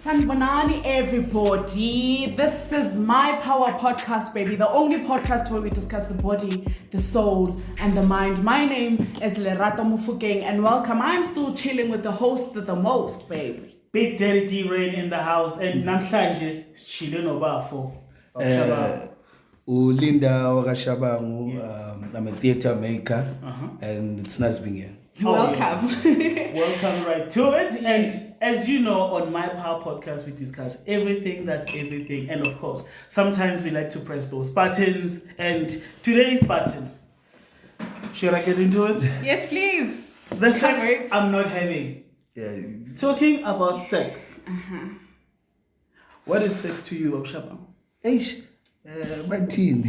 Sanibonani, everybody. This is My Power Podcast, baby. The only podcast where we discuss the body, the soul, and the mind. My name is Lerato Mufukeng, and welcome. I'm still chilling with the host the most, baby. Big Daddy D-Rain in the house, and namhlanje chilling obafo. Linda Wakashabangu, I'm a theatre maker, and it's nice being here. Welcome. Yes. Welcome right to it. Yes. And as you know, on My Power Podcast, we discuss everything that's everything. And of course, sometimes we like to press those buttons. And today's button, should I get into it? Yes, please. The sex I'm not having. Yeah. Talking about sex. What is sex to you, Abshaba? Eish, my teen.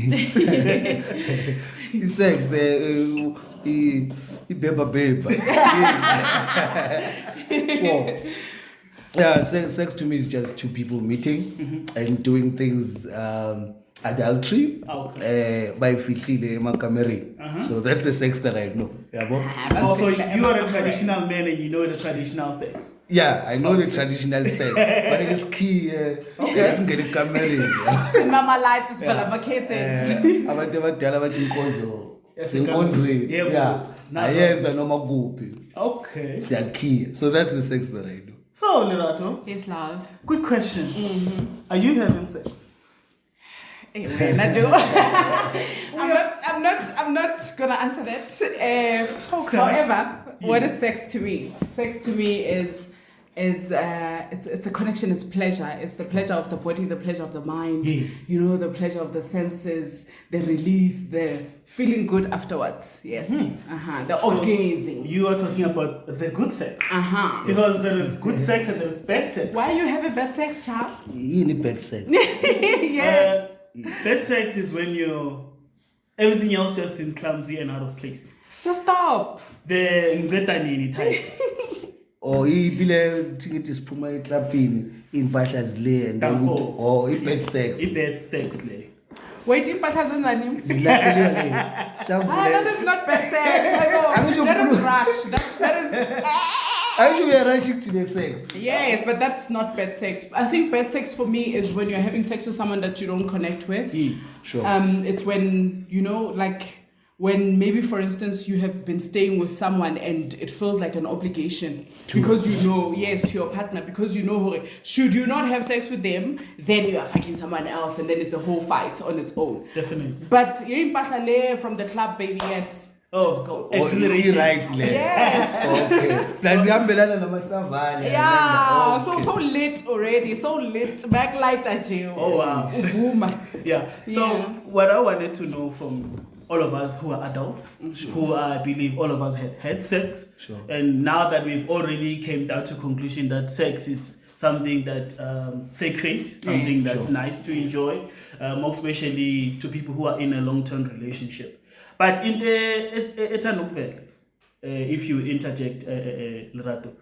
Sex, beba. Yeah, sex to me is just two people meeting and doing things adultery by fihlile emakameri. So that's the sex that I know. So you are a traditional man and you know the traditional sex. Yeah, I know the traditional sex, but it is key. Doesn't get it kameri. Mama lights is full of vacations. Abantu abadala bathi inkonzo. Senkondweni. Yeah. Ayenza noma kuphi. Okay. Siyakhiya. So that's the sex that I do. So Lerato. Yes, love. Good question. Are you having sex? I'm not gonna answer that. Okay. However, what is sex to me? Sex to me is it's a connection, it's pleasure. It's the pleasure of the body, the pleasure of the mind. Yes. You know, the pleasure of the senses, the release, the feeling good afterwards. Yes. The orgasm. You are talking about the good sex. Because there is good sex and there is bad sex. Why you have a bad sex, child? You need bad sex. Yes. Bad sex is when everything else just seems clumsy and out of place. Just stop. The ngetanini type. Or ibile ticket is puma eklapini impahla zile and or bad sex. Bad sex le. Wait, impahla zenzani? That is not bad sex. That is rush. That is. Actually, we are rushing to the sex. Yes, but that's not bad sex. I think bad sex for me is when you're having sex with someone that you don't connect with. Yes, sure. It's when, when maybe, for instance, you have been staying with someone and it feels like an obligation because you know, yes, to your partner, because you know, should you not have sex with them, then you are fucking someone else and then it's a whole fight on its own. Definitely. But from the club, baby, yes. Let's go. Acceleration. Right, yes. Okay. Yeah. So lit already. So lit. Backlight at you. Oh wow. Yeah. So what I wanted to know from all of us who are adults, who I believe all of us had sex, and now that we've already came down to conclusion that sex is something that sacred, something that's nice to enjoy, more especially to people who are in a long-term relationship. But in the if you interject, Lerato,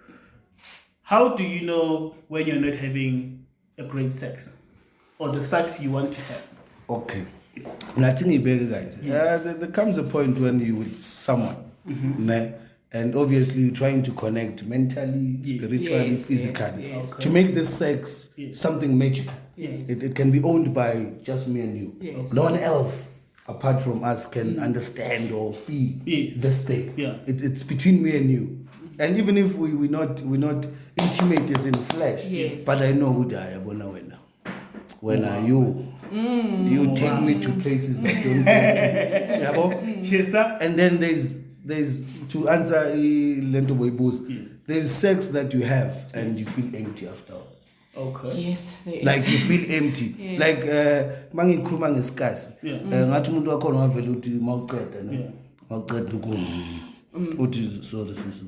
how do you know when you're not having a great sex or the sex you want to have? Okay. There comes a point when you're with someone, and obviously you're trying to connect mentally, spiritually, physically, to make this sex something magical. It can be owned by just me and you. No one else apart from us can understand or feel this thing. It's between me and you. And even if we're not intimate as in flesh, but I know who I am when are you? You take me to places I don't go to. And then there's to answer Lento Boybos, there's sex that you have and you feel empty afterwards. Okay. Yes, there is. Like you feel empty. Like mangikhuluma ngesikasi. Ngathi umuntu wakhona wavela uthi mawuqeda no. Mawuqeda uthi so this is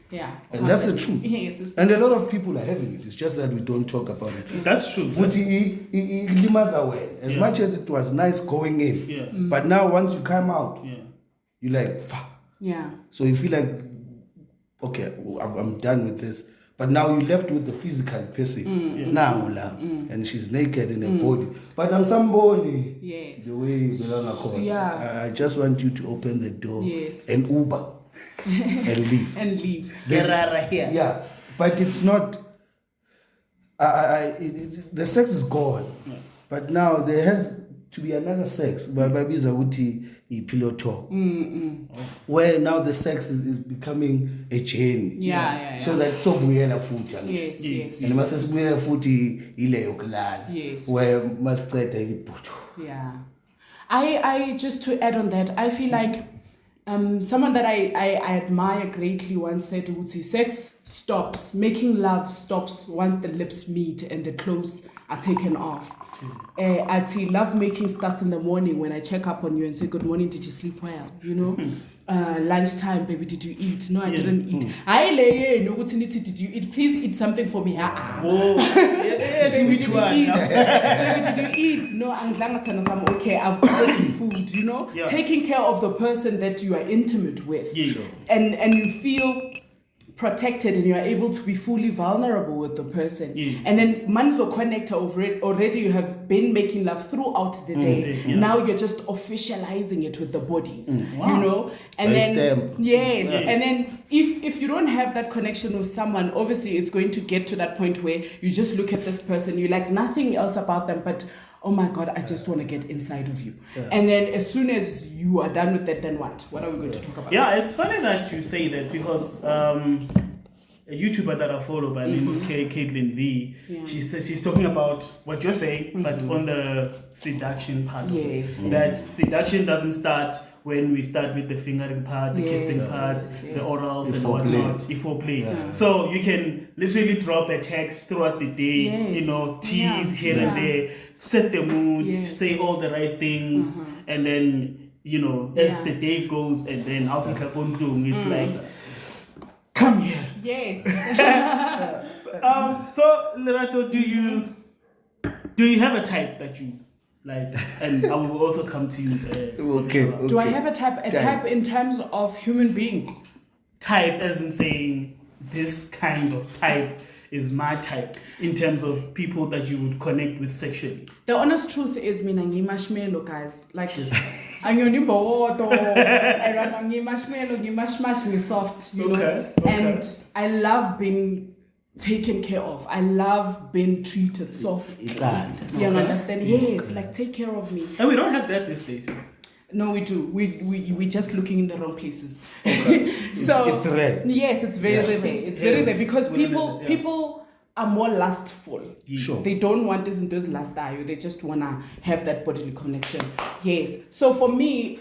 Yeah. And that's the truth. Yes, and a lot of people are having it. It's just that we don't talk about it. That's true. As much as it was nice going in, but now once you come out, you're like, fuck. Yeah. So you feel like, okay, I'm done with this. But now you're left with the physical person. And she's naked in her body. But I'm somebody. Yes. The way I just want you to open the door and Uber and leave. And leave. Yeah. But it's not The sex is gone, but now there has to be another sex. Babiza uthi pillow talk, where now the sex is becoming a chain. So that so buyela futhi. Yes. And must buyela futhi ile yokulala. Yes. Where must qeda ilibhudo. Yeah. I just to add on that, I feel like someone that I admire greatly once said, Uti, sex stops, making love stops once the lips meet and the clothes are taken off. I'd say love making starts in the morning when I check up on you and say, good morning, did you sleep well? You know? Lunchtime, baby, did you eat? No, I didn't eat. Did you eat? Please eat something for me. Baby, did you eat? Baby, did you eat? No, I'm okay, I've got you food, you know? Taking care of the person that you are intimate with. And you feel protected and you are able to be fully vulnerable with the person. And then manzo connector already you have been making love throughout the day. Now you're just officializing it with the bodies. You know? And then and then if you don't have that connection with someone, obviously it's going to get to that point where you just look at this person, you like nothing else about them but oh my God, I just want to get inside of you. And then as soon as you are done with that, then what? What are we going to talk about? Yeah, it's funny that you say that because a YouTuber that I follow by the name of Caitlin V, she says she's talking about what you're saying, but on the seduction part. That seduction doesn't start when we start with the fingering part, the kissing part, the orals and whatnot, foreplay. So you can literally drop a text throughout the day, you know, tease here and there, set the mood, say all the right things, and then, you know, as the day goes, and then it's like, come here. So Lerato, do you have a type that you like? And I will also come to you. Do I have a type in terms of human beings? Type as in saying this kind of type is my type in terms of people that you would connect with sexually. The honest truth is mina ngimashmelo, guys. Like angiyonimboto, ngimashmash, soft, you know. And I love being taken care of. I love being treated soft. You understand? Yes, like take care of me. And we don't have that these days. No, we do. We're just looking in the wrong places. So it's rare. Yes, it's very rare. It's very rare because people are more lustful. They don't want this and this last eye. They just wanna have that bodily connection. Yes. So for me,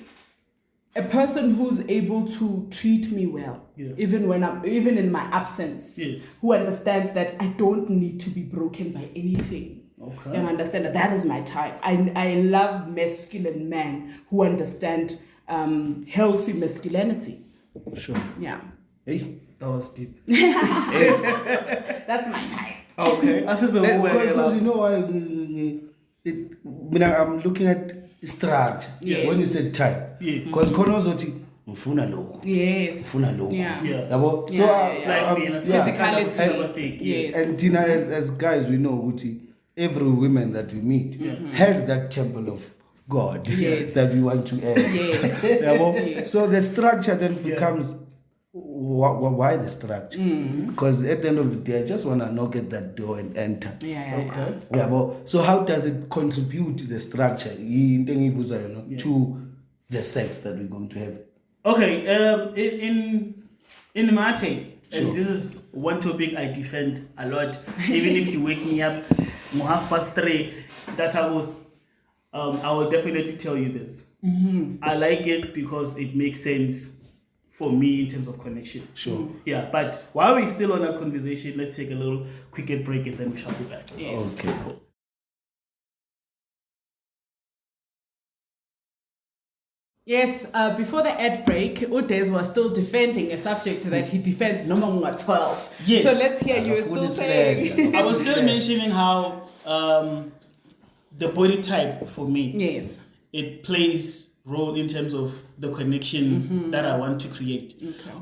a person who's able to treat me well, even in my absence, who understands that I don't need to be broken by anything. And understand that is my type. I love masculine men who understand healthy masculinity. Yeah. Hey, that was deep. That's my type. Okay. Because you know why I'm looking at structure. When you said type. Because Mfuna logo. Mfuna logo. Yeah. So like me, physicality. And Tina, as guys, we know every woman that we meet has that temple of God that we want to add. So the structure then becomes why the structure? Because at the end of the day, I just want to knock at that door and enter. So how does it contribute to the structure to the sex that we're going to have? Okay, in my take, and this is one topic I defend a lot, even if you wake me up 3:30, that I will definitely tell you this. I like it because it makes sense for me in terms of connection. Yeah, but while we're still on that conversation, let's take a little quick break and then we shall be back. Yes. Okay. Cool. Yes, before the ad break, Udes was still defending a subject that he defends number 12. Yes. So let's hear you still saying. I was still mentioning how the body type for me, it plays role in terms of the connection that I want to create.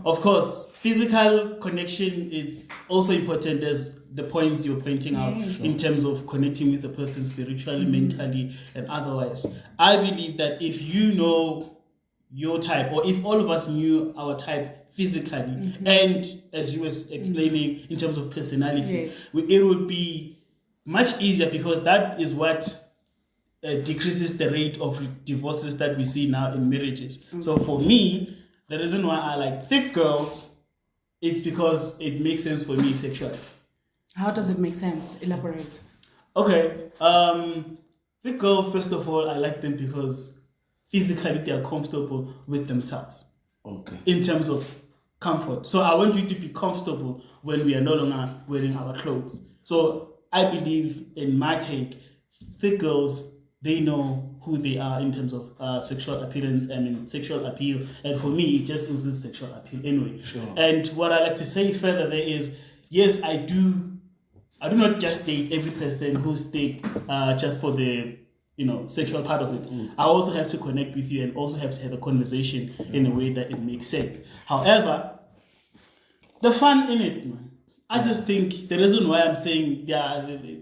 Of course, physical connection is also important as the points you're pointing out in terms of connecting with a person spiritually, mentally, and otherwise. I believe that if you know your type, or if all of us knew our type physically, and as you were explaining in terms of personality, it would be much easier because that is what decreases the rate of divorces that we see now in marriages. So for me, the reason why I like thick girls, it's because it makes sense for me sexually. How does it make sense? Elaborate. Okay. Thick girls, first of all, I like them because physically they are comfortable with themselves. Okay. In terms of comfort. So I want you to be comfortable when we are no longer wearing our clothes. So I believe in my take, thick girls, they know who they are in terms of sexual appearance and in sexual appeal. And for me, it just loses sexual appeal anyway. Sure. And what I like to say further there is, yes, I do not just date every person who's thick just for the sexual part of it. I also have to connect with you and also have to have a conversation in a way that it makes sense. However, the fun in it, man. I just think the reason why I'm saying they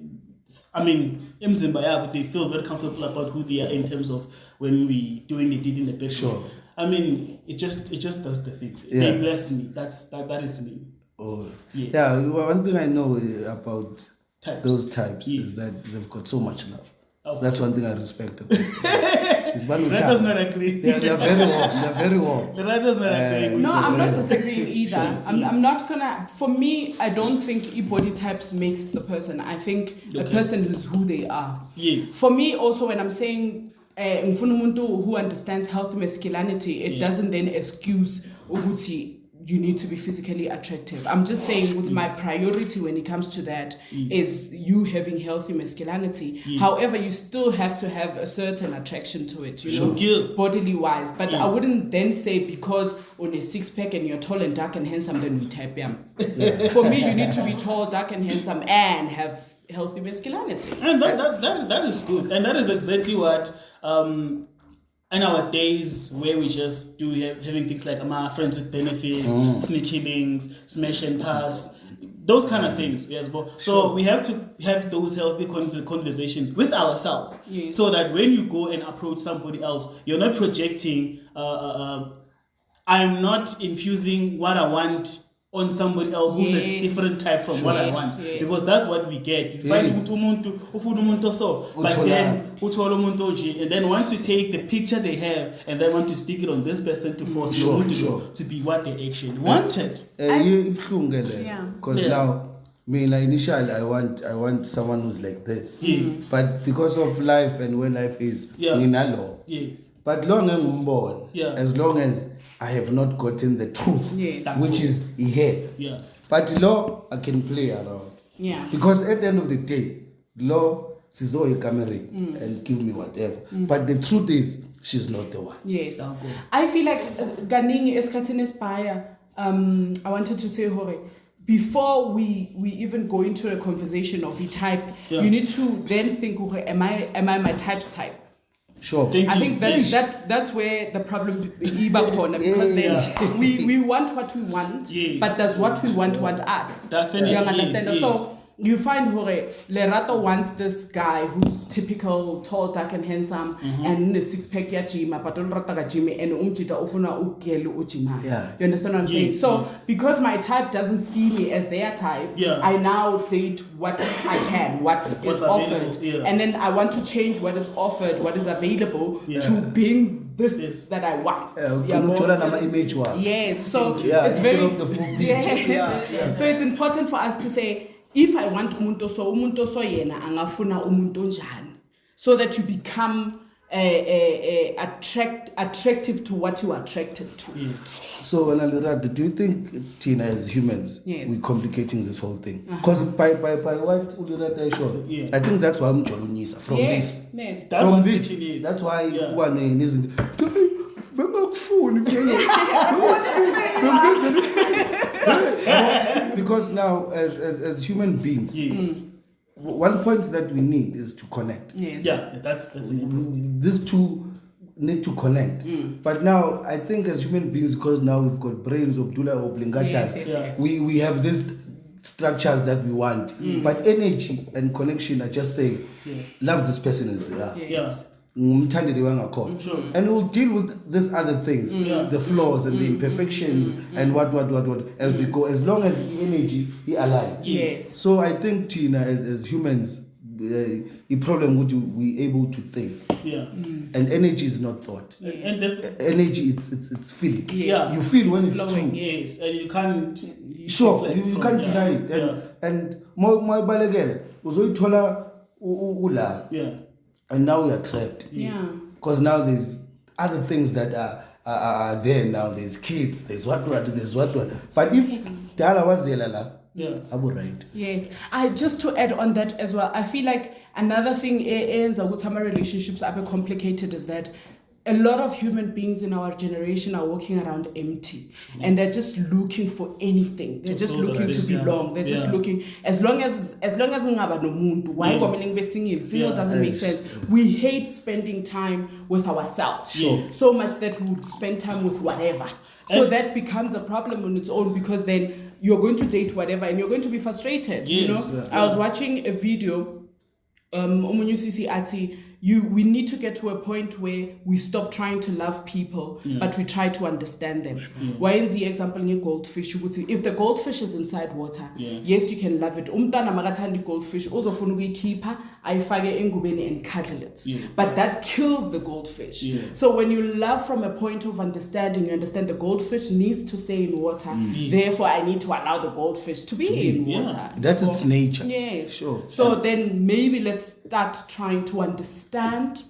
feel very comfortable about who they are in terms of when we doing the deed in the bedroom. Sure. I mean, it just does the things. They bless me. That is me. Oh. Yes. Yeah, one thing I know about Types. those types Yes. is that they've got so much love. Okay. That's one thing I respect about them. It's That does not agree. They're very warm. They're very warm. That does not agree. No, I'm not disagreeing either. Sure. I'm not gonna. For me, I don't think body types makes the person. I think a person is who they are. Yes. For me, also, when I'm saying ngifuna umuntu who understands healthy masculinity, it doesn't then excuse ukuthi you need to be physically attractive. I'm just saying with my priority when it comes to that is you having healthy masculinity. However, you still have to have a certain attraction to it, bodily wise. But I wouldn't then say because on a six-pack and you're tall and dark and handsome, then we type them. For me, you need to be tall, dark and handsome and have healthy masculinity. And that is good. And that is exactly what in our days where we just having things like friends with benefits, sneaky links, smash and pass, those kind of things. Yes, so we have to have those healthy conversations with ourselves, so that when you go and approach somebody else, you're not projecting. I'm not infusing what I want on somebody else who's a different type from what I want, because that's what we get. You find umuntu so, but then and then once you take the picture they have and then want to stick it on this person to force to be what they actually wanted. Because now, initially I want someone who's like this. Yes. But because of life and where life is, yes. But as long as I have not gotten the truth, which is here. Yeah. But law, I can play around. Yeah. Because at the end of the day, law sees all camera and give me whatever. But the truth is, she's not the one. Yes. I feel like Ganing eskathini spire. I wanted to say, Hore, before we even go into a conversation of the type, you need to then think, am I my type's type? Sure. I think that's where the problem iba corner, because then we want what we want, but does what we want us? Definitely. You understand? Yes. So you find Hore Lerato wants this guy who's typical, tall, dark and handsome, and a six-pack ya gym, but don't rata Jimmy and umchita ofuna ukelu uchima. Yeah. You understand what I'm saying? So because my type doesn't see me as their type, I now date what I can, what is offered, and then I want to change what is offered, what is available to being this that I want. Yes. So it's very So it's important for us to say, if I want umuntu so yena angafuna umuntu njani, so that you become attractive to what you are attracted to. So, Analirad, do you think, Tina, as humans, we're complicating this whole thing? Because by what Ulirad showed, I think that's why I'm Cholunisa from this. Yes. From this. That's why one isn't. Because now, as human beings, one point that we need is to connect. Yes. Yeah, that's These two need to connect. But now, I think as human beings, because now we've got brains, Yes. we have these structures that we want. But energy and connection are just saying, love this person as they are. Yes. And we'll deal with these other things, the flaws and the imperfections and what as we go, as long as the energy is alive. Yes. So I think, Tina, as humans, the problem would we able to think. Yeah. And energy is not thought. Yes. Energy, it's feeling. Yes. You feel when it's flowing, true. Yes, and you can't. Sure, deflect you from- can't deny it. And my balegele, uzoyithola ula. Yeah. And now we are trapped. Yeah. Because now there's other things that are there now. There's kids, there's what. But if Dala was there, Yeah. I would right. Yes, just to add on that as well, I feel like another thing ends with some relationships are complicated is that a lot of human beings in our generation are walking around empty, and they're just looking for anything. They're just looking to belong. They're just looking as long as ngaba no muntu. Why women be single? Single doesn't make sense. We hate spending time with ourselves so much that we would spend time with whatever. So that becomes a problem on its own, because then you're going to date whatever and you're going to be frustrated. Yes, you know, I was watching a video. We need to get to a point where we stop trying to love people, but we try to understand them. Why is the example in goldfish? If the goldfish is inside water, yes, you can love it. Umntana makathanda goldfish, uzofuna ukuyikhipha ayifake engubeni and cuddle it. But that kills the goldfish. So when you love from a point of understanding, you understand the goldfish needs to stay in water. Therefore, I need to allow the goldfish to be in water. That's its nature. Yes. Sure. So then maybe let's start trying to understand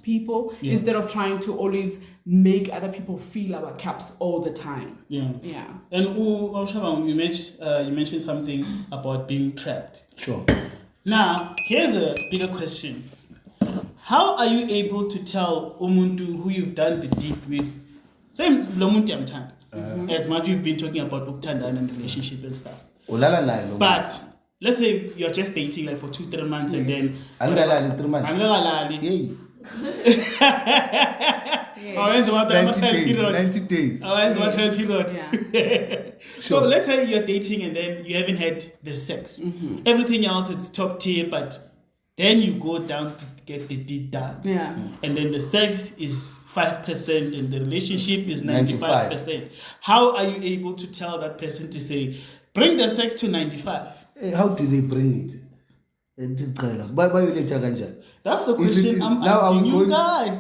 people instead of trying to always make other people feel our caps all the time. Yeah. And you mentioned something about being trapped. Sure. Now, here's a bigger question. How are you able to tell umuntu who you've done the deed with, same lomuntu yamthanda, as much you've been talking about ukuthandana and relationship and stuff. But let's say you're just dating like for 2-3 months and then Angalali 3 months. Angalali. Yay. 90 days. So let's say you're dating and then you haven't had the sex. Everything else is top tier, but then you go down to get the deed done. Yeah. And then the sex is 5% and the relationship is 95%. How are you able to tell that person to say, bring the sex to 95? How do they bring it? That's the question I'm asking you guys.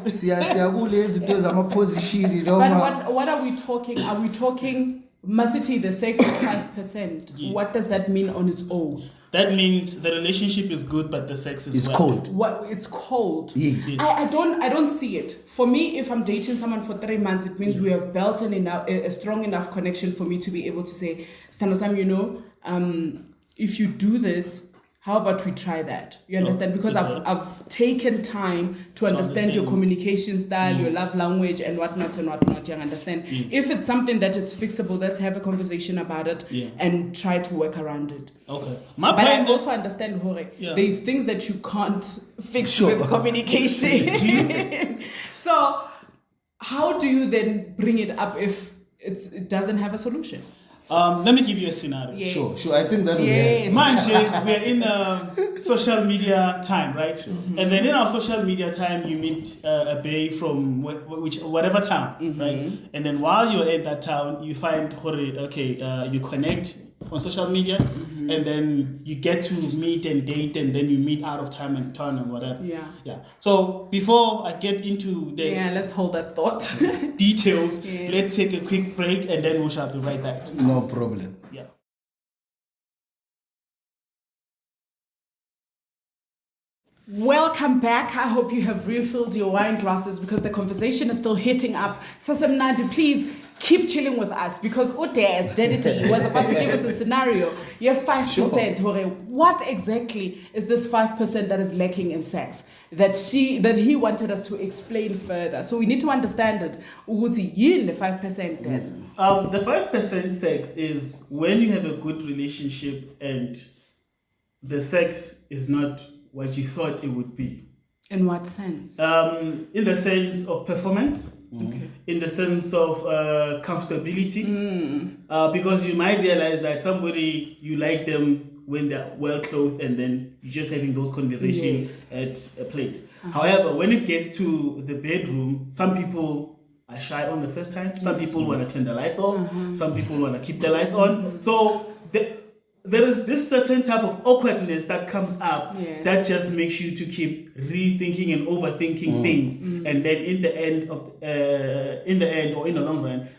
But what are we talking? Are we talking, Masiti, the sex is 5%? Yes. What does that mean on its own? That means the relationship is good, but the sex is cold. What? It's cold. Yes. I don't see it. For me, if I'm dating someone for 3 months, it means we have built a strong enough connection for me to be able to say, Stanosam, if you do this, how about we try that? You understand? Because I've taken time to understand your communication style, your love language, and whatnot. You understand? If it's something that is fixable, let's have a conversation about it and try to work around it. Okay. But I also understand, Hore, there's things that you can't fix with communication. So how do you then bring it up if it doesn't have a solution? Let me give you a scenario. Yes. Sure. I think that will help. We're in social media time, right? And then in our social media time, you meet a bae from whatever town, right? And then while you're in that town, you find, you connect on social media, and then you get to meet and date, and then you meet out of time and turn and whatever. Yeah. So before I get into the let's hold that thought. details, let's take a quick break, and then we shall be right back. No problem. Yeah. Welcome back. I hope you have refilled your wine glasses because the conversation is still hitting up. Sasemnadi, please keep chilling with us because Ute's Dedity was about to give us a scenario. You have 5%. Sure. What exactly is this 5% that is lacking in sex that he wanted us to explain further? So we need to understand it. Uguti, you the 5% does. The 5% sex is when you have a good relationship and the sex is not what you thought it would be. In what sense? In the sense of performance. Okay. In the sense of comfortability. Because you might realize that somebody, you like them when they're well clothed and then you're just having those conversations at a place. However, when it gets to the bedroom, some people are shy on the first time. Some people want to turn the lights off. Some people want to keep the lights on. So there is this certain type of awkwardness that comes up Yes. that just makes you to keep rethinking and overthinking things, and then in the end or in the long run,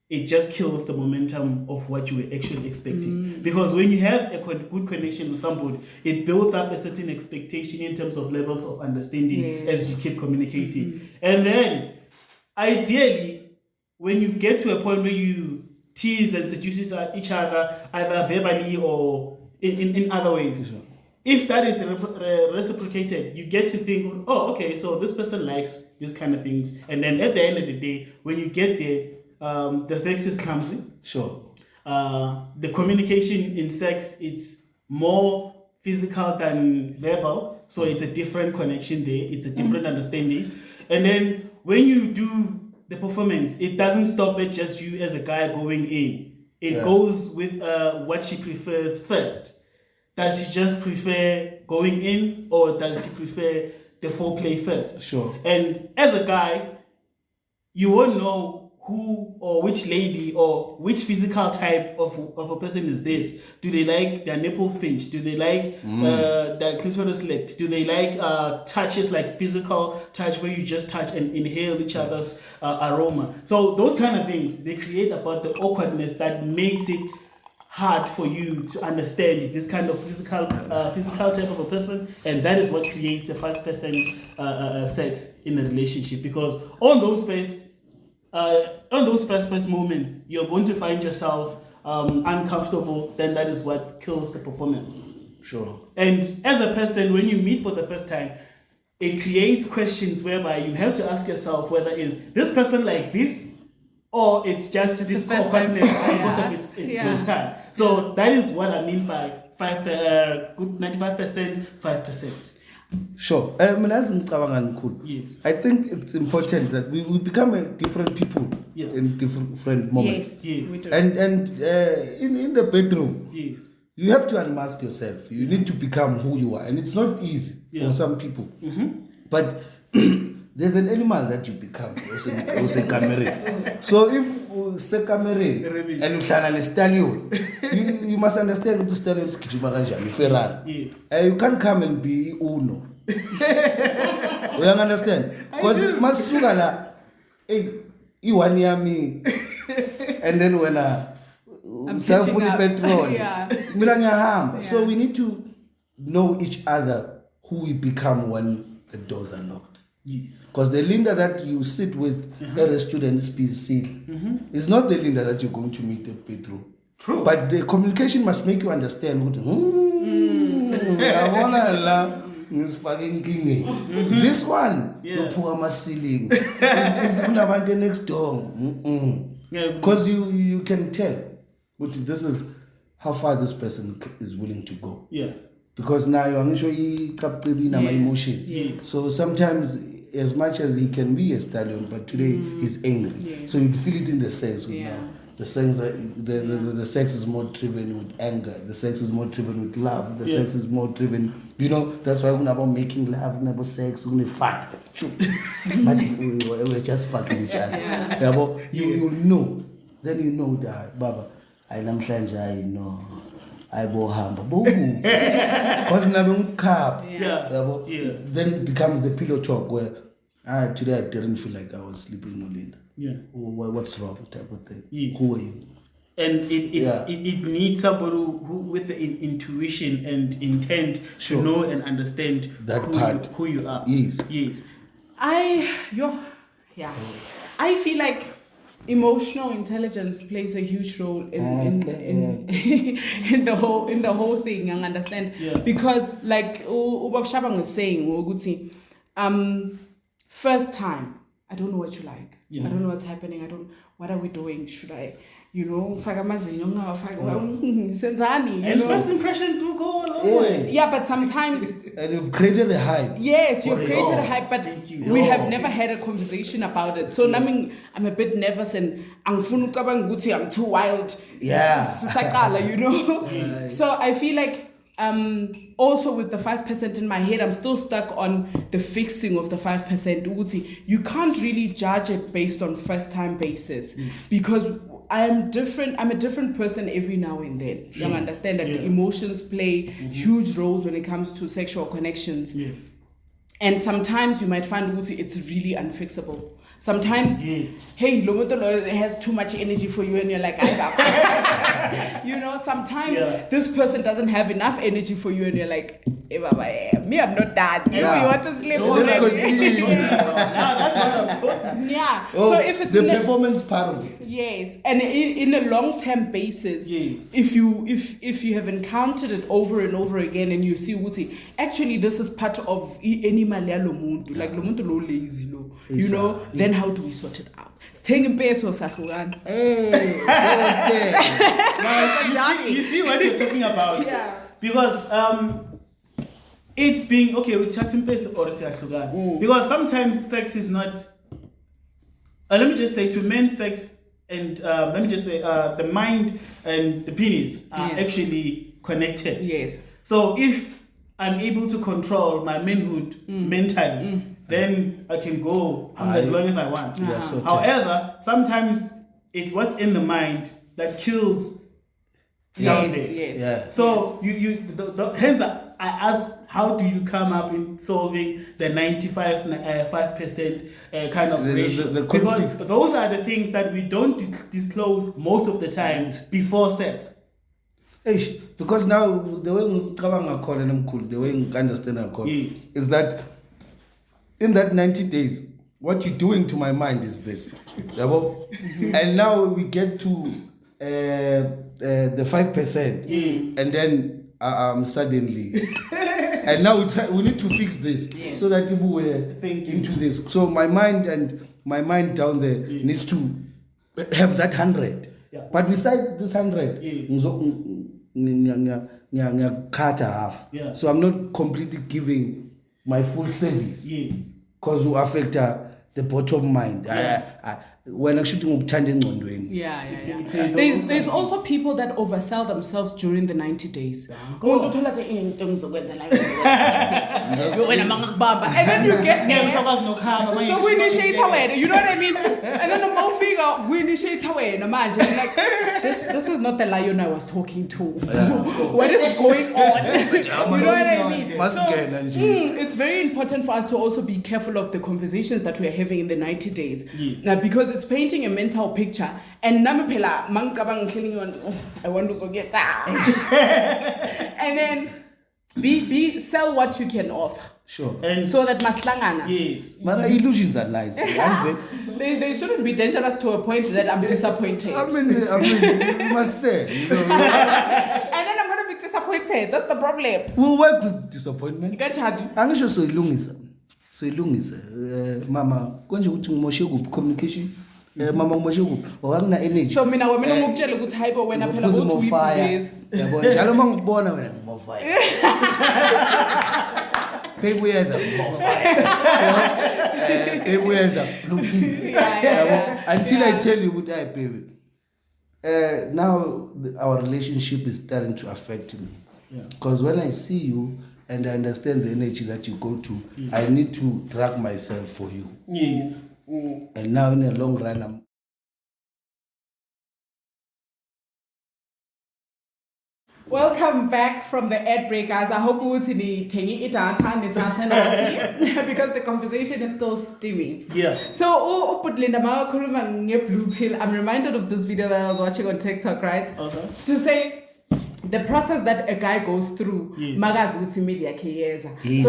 it just kills the momentum of what you were actually expecting. Because when you have a good connection with somebody, it builds up a certain expectation in terms of levels of understanding as you keep communicating. And then, ideally, when you get to a point where you tease and seduce each other, either verbally or in other ways, if that is reciprocated, you get to think, oh, okay, so this person likes these kind of things. And then at the end of the day, when you get there, the sex is clumsy. Sure. The communication in sex, it's more physical than verbal. So it's a different connection there. It's a different understanding. And then when you do the performance, it doesn't stop at just you as a guy going in. It goes with what she prefers first. Does she just prefer going in, or does she prefer the foreplay first? Sure. And as a guy, you won't know who or which lady or which physical type of a person is this. Do they like their nipples pinched? Do they like their clitoris licked? Do they like touches, like physical touch where you just touch and inhale each other's aroma? So those kind of things, they create about the awkwardness that makes it hard for you to understand this kind of physical type of a person, and that is what creates the 5% sex in a relationship. Because on those first moments, you're going to find yourself uncomfortable. Then that is what kills the performance. Sure. And as a person, when you meet for the first time, it creates questions whereby you have to ask yourself whether is this person like this, or it's just this awkwardness because of its first time. So that is what I mean by 95%, 5%. Sure. Yes. I think it's important that we become a different people in different moments. Yes. Yes. And in the bedroom, Yes. you have to unmask yourself. You need to become who you are, and it's not easy for some people. But there's an animal that you become. So if se camerin and you can stallion, you must understand what the stallion is Ferrari. Yes. You can't come and be Uno. You understand? Because Masugala, hey, you want me, and then when self-fully petrol, so we need to know each other, who we become when the doors are locked. Yes. Because the Linda that you sit with at a student's PC is not the Linda that you're going to meet at bedroom. True. But the communication must make you understand. This one, you pour my ceiling. If you have the next door, because you can tell, but this is how far this person is willing to go. Yeah. Because now you're showing my emotions. Yes. So sometimes, as much as he can be a stallion, but today he's angry. Yes. So you'd feel it in the sex. Yeah. The sex, the sex is more driven with anger. The sex is more driven with love. The sex is more driven. That's why we're about making love, we're about sex, we're fuck. But we're just fucking each other. Yeah. You know. Then you know that, Baba, I know. I bohamba because then it becomes the pillow talk where today I didn't feel like I was sleeping with Linda. Yeah. What's wrong type of thing. Yeah. Who are you? And it needs somebody who with the intuition and intent to know and understand that who you are. Yes. I feel like emotional intelligence plays a huge role in the whole thing. You understand? Yeah. Because like Ubab Shabang was saying, first time, I don't know what you like. Yeah. I don't know what's happening. What are we doing? Should I, faka mazinyo senzani? And first impression do go a long way. Yeah, but sometimes. And you've created a hype. Yes, you've created a hype, but we have never had a conversation about it. So I'm a bit nervous and I'm too wild. Yeah. So I feel like also with the 5% in my head, I'm still stuck on the fixing of the 5%. You can't really judge it based on first time basis because I'm a different person every now and then. You understand that emotions play huge roles when it comes to sexual connections. And sometimes you might find it's really unfixable. Sometimes, hey, Lomoto has too much energy for you and you're like, you know, sometimes this person doesn't have enough energy for you and you're like, hey, Baba, me, I'm not done. You want to sleep Let's continue. That's what I'm talking. Yeah. Oh, so if it's the performance part of it. Yes. And in a long-term basis, if you have encountered it over and over again and you see Uti, actually this is part of any Malayalam muntu, like Lomuntu lo lazy lo. You know, then how do we sort it out? Staying peso sahugan. Hey, so was there. You see what you're talking about? Yeah. Because it's being okay with chatting pace or because sometimes sex is not. Let me just say to men, sex and let me just say the mind and the penis are actually connected. Yes. So if I'm able to control my manhood mentally, then I can go as long as I want. However, sometimes it's what's in the mind that kills down there. Yes. So hence I ask, how do you come up in solving the 95% kind of ratio? The because those are the things that we don't disclose most of the time before sex. Because now the way the way you understand is that in that 90 days, what you're doing to my mind is this. And now we get to the 5%, and then suddenly, and now we need to fix this so that people were into this. So my mind down there needs to have that 100. But beside this 100, cut half. So I'm not completely giving my full service. Because you affect the bottom mind. When I'm shooting There's also people that oversell themselves during the 90 days. And then you get there. So we initiate away. You know what I mean? And then the more figure we initiate away. Imagine like this is not the lion I was talking to. What is going on? You know what I mean? So, it's very important for us to also be careful of the conversations that we're having in the 90 days. Now, because it's painting a mental picture. And namipela mangkabang killing you I want to get out. And then be sell what you can offer. Sure. And so that maslangana. Yes. But illusions are nice. They shouldn't be dangerous to a point that I'm disappointed. I mean, you must say. You know, and then I'm going to be disappointed. That's the problem. We'll work with disappointment. I'm sure so ilungisa. Mama, konje uthi ngimoshe kuphi communication? Mama ngimoshe kuphi? Owangina energy. So mina wena ngikutshela ukuthi hayibo wena phela uthi yes. Yabo njalo mangibona wena ngimofire. Baby uyeza ngimofire. Baby uyeza blue pill. Until I tell you ukuthi hayi baby. Now our relationship is starting to affect me. Because when I see you and I understand the energy that you go to, I need to drag myself for you. Yes. And now in the long run, I'm... Welcome back from the ad break, guys. I hope you because the conversation is still steamy. So, blue pill. I'm reminded of this video that I was watching on TikTok, right? To say the process that a guy goes through, so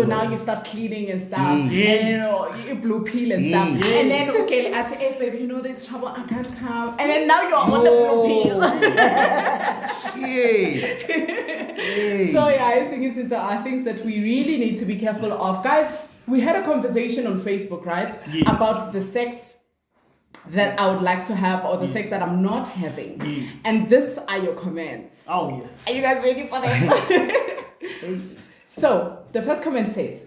now you start cleaning and stuff, and you know, you blue pill and stuff, and then okay, I say, hey baby, you know there's trouble, I can't come, and then now you're on the blue pill. So yeah, I think it's are things that we really need to be careful of, guys. We had a conversation on Facebook, right, about the sex that I would like to have or the sex that I'm not having. And these are your comments. Oh, yes. Are you guys ready for that? So, the first comment says,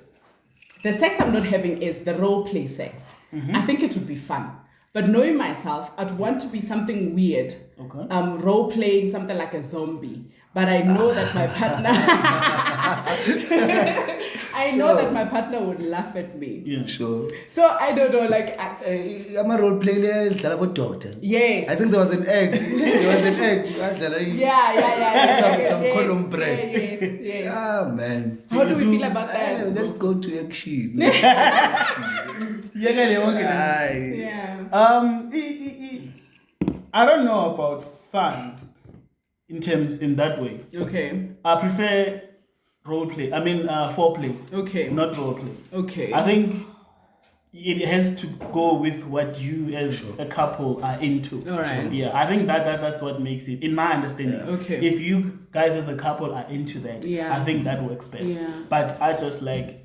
the sex I'm not having is the role play sex. I think it would be fun. But knowing myself, I'd want to be something weird. Role playing something like a zombie. but I know that my partner that my partner would laugh at me. Yeah. Sure. So I don't know, like I'm a role player, doctor. yes. I think there was an egg. Some column bread. Yes. Ah, man. How do we feel about that? Let's go to action. Yeah. I don't know about fun in that way. Okay. I prefer role play. I mean, foreplay. Okay. Not role play. Okay. I think it has to go with what you as a couple are into. All right. Yeah, I think that's what makes it, in my understanding. Yeah. Okay. If you guys as a couple are into that, yeah. I think that works best. Yeah. But I just like.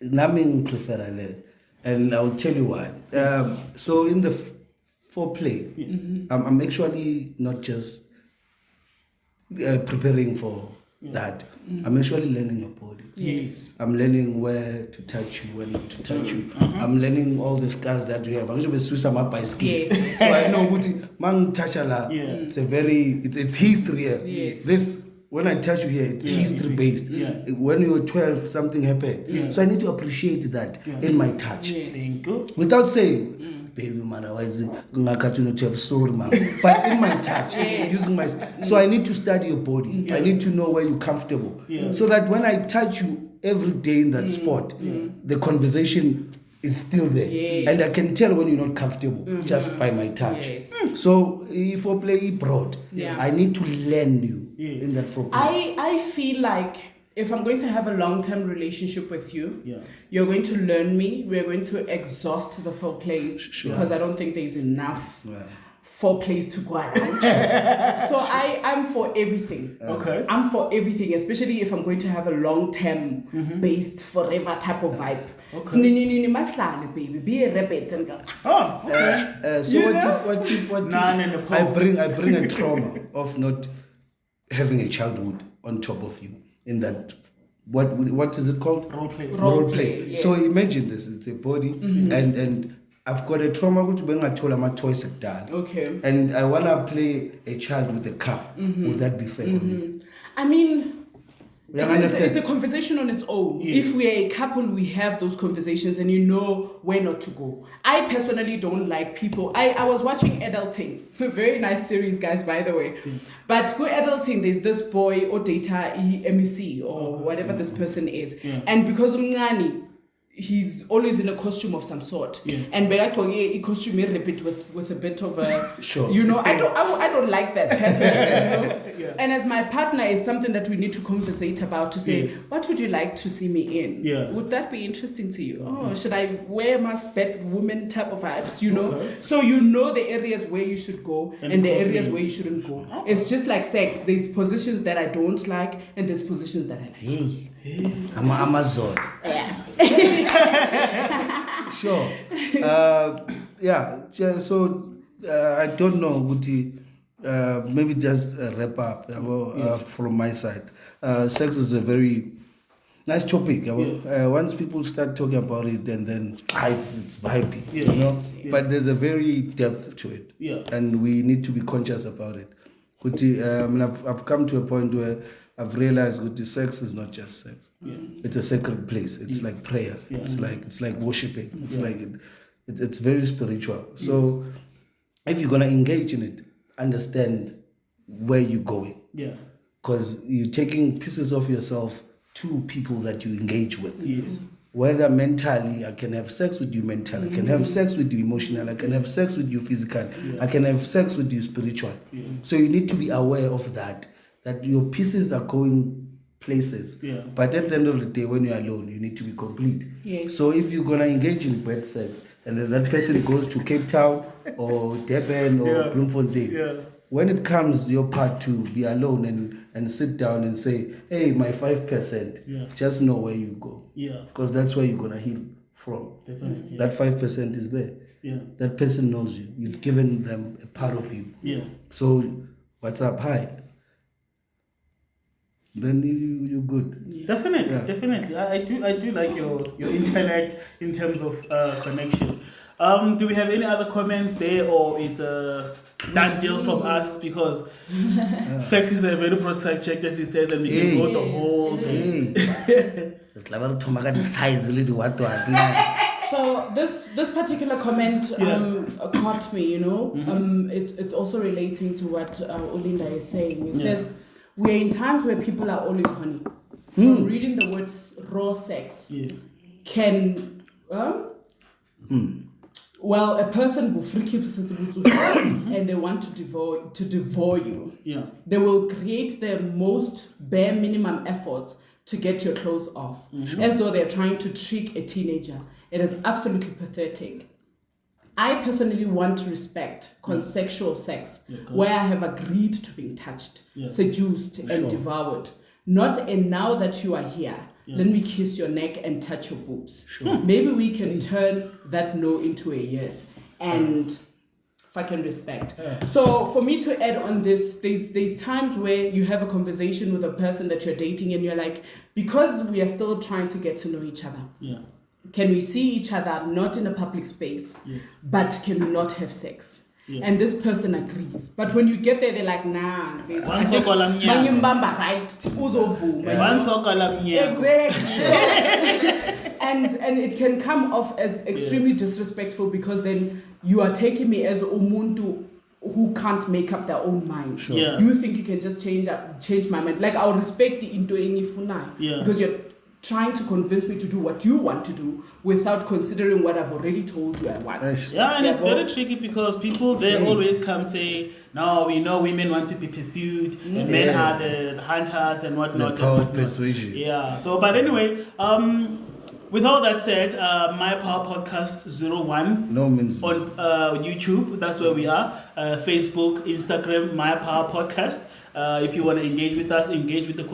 Nothing prefer, and I'll tell you why. So in the foreplay, I'm actually not just preparing for that. I'm actually learning your body. Yes. I'm learning where to touch you, when not to touch you. I'm learning all the scars that you have. I'm actually Swiss up by skin. Yes. So I know what man Tashala. It's it's history here. Yes. This when I touch you here, it's history based. Yeah. When you were 12, something happened. So I need to appreciate that in my touch. Yes. Thank you. Without saying, baby man, why is it to have soul, man? But in my touch, using my so I need to study your body. I need to know where you're comfortable. So that when I touch you every day in that spot, the conversation is still there. Yes. And I can tell when you're not comfortable just by my touch. Yes. So if I play broad, I need to learn you in that foreplay. I feel like if I'm going to have a long-term relationship with you, you're going to learn me. We're going to exhaust the foreplays because I don't think there's enough foreplays to go around. So I'm for everything. Okay. I'm for everything, especially if I'm going to have a long-term based forever type of vibe. Okay. Baby, be a rabbit and go. Oh, okay. So what if I bring a trauma of not having a childhood on top of you in that what is it called? Role play. Yes. So imagine this, it's a body and I've got a trauma which when I told my toys done. Okay. And I wanna play a child with a car. Would that be fair on you? I mean, it's a a conversation on its own. If we are a couple, we have those conversations and you know where not to go. I personally don't like people. I was watching Adulting. Very nice series, guys, by the way. But go Adulting, there's this boy or data MEC or whatever this person is. And because of Ngani, he's always in a costume of some sort. And Begatoge costume repeat with a bit of a you know, I don't like that person. You know? And as my partner is something that we need to conversate about to say, what would you like to see me in? Would that be interesting to you? Oh, should I wear mask bed woman type of vibes, you know? So you know the areas where you should go and the areas where you shouldn't go. It's just like sex. There's positions that I don't like and there's positions that I like. Hey, I'm an Amazon. Yes. Sure. So I don't know, Guti. Maybe just wrap up from my side. Sex is a very nice topic. Once people start talking about it, and then it's vibey, you know. But there's a very depth to it, and we need to be conscious about it. Guti, I've come to a point where I've realized that sex is not just sex. It's a sacred place. It's like prayer. It's like worshiping. It's very spiritual. So if you're gonna engage in it, understand where you're going. Because you're taking pieces of yourself to people that you engage with. Whether mentally, I can have sex with you mentally, I can have sex with you emotionally, I can have sex with you physically, I can have sex with you spiritual. So you need to be aware of that your pieces are going places. But at the end of the day, when you're alone, you need to be complete. So if you're gonna engage in bad sex and then that person goes to Cape Town or Durban or Bloemfontein, when it comes your part to be alone and sit down and say, hey, my 5%, just know where you go. Because that's where you're gonna heal from. Definitely. That 5% is there. That person knows you. You've given them a part of you. So what's up? Hi. Then you're good. Definitely. I do like your intellect in terms of connection. Do we have any other comments there, or it's a done deal from us? Because sex is a very broad subject, as he says, and we can go the whole day. So this particular comment caught me, you know. It's also relating to what Olinda is saying. It says, we are in times where people are always horny. From reading the words raw sex can... Well, a person will freak you and they want to devour you. Yeah. They will create the most bare minimum efforts to get your clothes off, as though they're trying to trick a teenager. It is absolutely pathetic. I personally want to respect consensual sex, where I have agreed to being touched, seduced, and devoured. Not and now that you are here, let me kiss your neck and touch your boobs. Maybe we can turn that no into a yes and fucking respect. So for me to add on this, there's times where you have a conversation with a person that you're dating and you're like, because we are still trying to get to know each other. Can we see each other not in a public space, but can we not have sex? And this person agrees. But when you get there, they're like, nah. Right? Exactly. And it can come off as extremely disrespectful, because then you are taking me as umuntu who can't make up their own mind. You think you can just change my mind. Like, I'll respect the into any funai, because you're trying to convince me to do what you want to do without considering what I've already told you I want. Yeah, and it's very tricky, because people, they always come say, no, we know women want to be pursued, and men are the hunters and whatnot. The power of persuasion. Yeah, so, but anyway, with all that said, My Power Podcast 01 on YouTube, that's where we are. Facebook, Instagram, My Power Podcast. If you want to engage with us, engage with the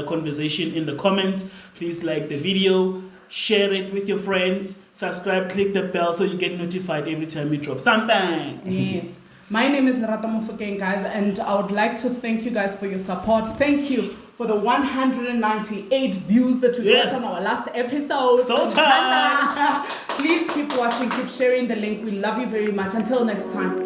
conversation in the comments. Please like the video, share it with your friends, subscribe, click the bell so you get notified every time we drop something. Yes. My name is Lerato Mofokeng, guys, and I would like to thank you guys for your support. Thank you for the 198 views that we got on our last episode. So tight. Please keep watching, keep sharing the link. We love you very much. Until next time.